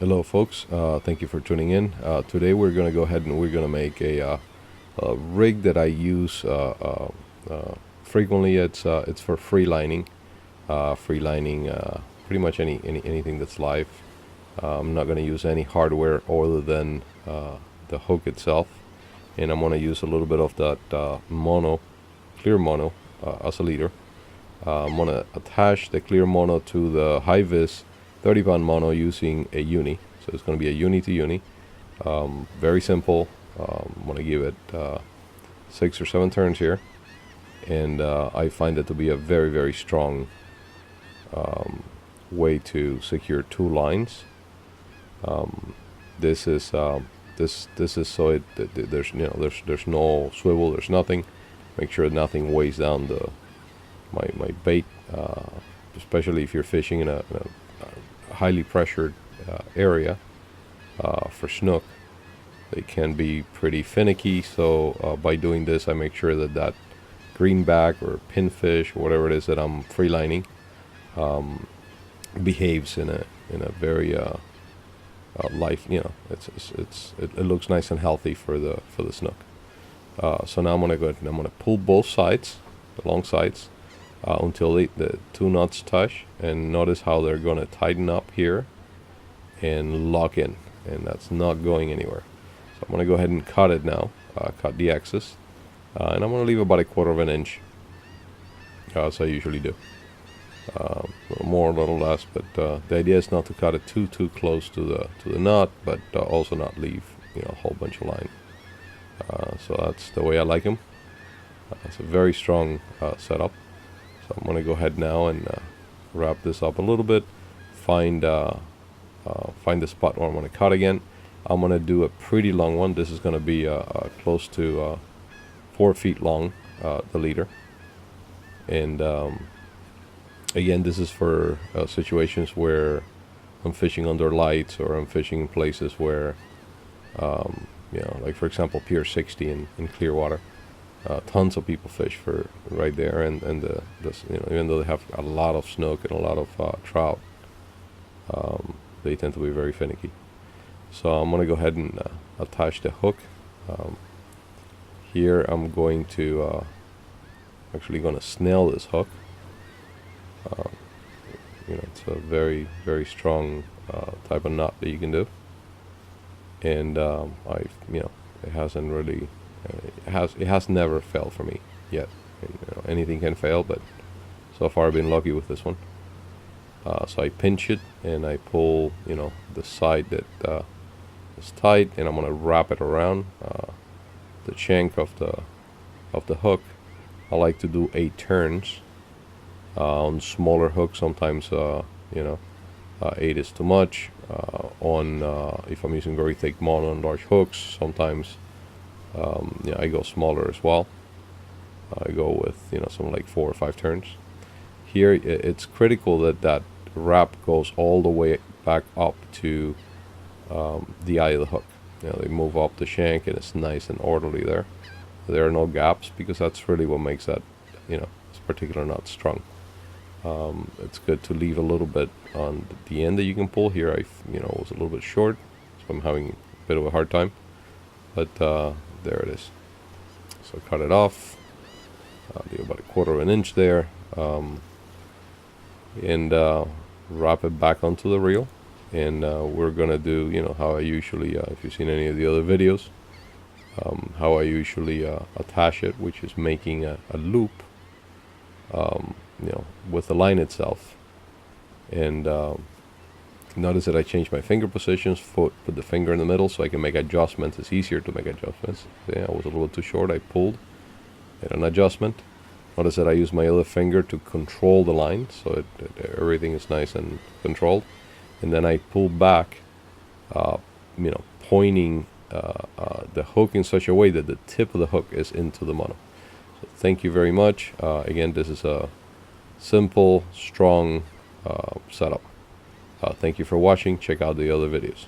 Hello folks, thank you for tuning in. Today we're going to go ahead and we're going to make a rig that I use frequently. It's for free lining, pretty much anything that's live. I'm not going to use any hardware other than the hook itself, and I'm going to use a little bit of that clear mono as a leader. I'm going to attach the clear mono to the high-vis 30-pound mono using a uni. So it's going to be a uni to uni. Very simple. I'm going to give it 6 or 7 turns here, and I find it to be a very, very strong way to secure 2 lines. This is so there's no swivel, there's nothing. Make sure nothing weighs down my bait, especially if you're fishing in a highly pressured area for snook. They can be pretty finicky, so by doing this I make sure that greenback or pinfish or whatever it is that I'm free lining behaves in a very life, it looks nice and healthy for the snook. So now I'm gonna go ahead and I'm gonna pull both sides, the long sides, until the 2 knots touch, and notice how they're going to tighten up here and lock in, and that's not going anywhere. So I'm going to go ahead and cut it now, cut the excess, and I'm going to leave about 1/4 inch, as I usually do. A little more, a little less, but the idea is not to cut it too close to the knot, but also not leave a whole bunch of line. So that's the way I like them. It's a very strong setup. So I'm going to go ahead now and wrap this up a little bit, find the spot where I'm going to cut again. I'm going to do a pretty long one. This is going to be close to 4 feet long, the leader. And again, this is for situations where I'm fishing under lights, or I'm fishing in places where, like for example, Pier 60 in Clearwater. Tons of people fish for right there, and even though they have a lot of snook and a lot of trout, they tend to be very finicky. So I'm going to go ahead and attach the hook. Here I'm going to actually going to snell this hook. It's a very, very strong type of knot that you can do, and it hasn't really. It has never failed for me yet. Anything can fail, but so far I've been lucky with this one. So I pinch it and I pull, the side that is tight, and I'm gonna wrap it around the shank of the hook. I like to do 8 turns on smaller hooks. Sometimes 8 is too much. If I'm using very thick mono on large hooks, sometimes. I go smaller as well. I go with something like 4 or 5 turns. Here it's critical that wrap goes all the way back up to the eye of the hook. They move up the shank, and it's nice and orderly there. There are no gaps, because that's really what makes that this particular knot strong. It's good to leave a little bit on the end that you can pull. Here I was a little bit short, so I'm having a bit of a hard time, but there it is. So cut it off, leave about 1/4 inch there, and wrap it back onto the reel. And we're gonna do how I usually, if you've seen any of the other videos, how I usually attach it, which is making a loop with the line itself. And notice that I changed my finger positions, put the finger in the middle so I can make adjustments. It's easier to make adjustments. I was a little too short. I pulled, made an adjustment. Notice that I use my other finger to control the line, so everything is nice and controlled. And then I pull back, pointing the hook in such a way that the tip of the hook is into the mono. So thank you very much. Again, this is a simple, strong setup. Thank you for watching. Check out the other videos.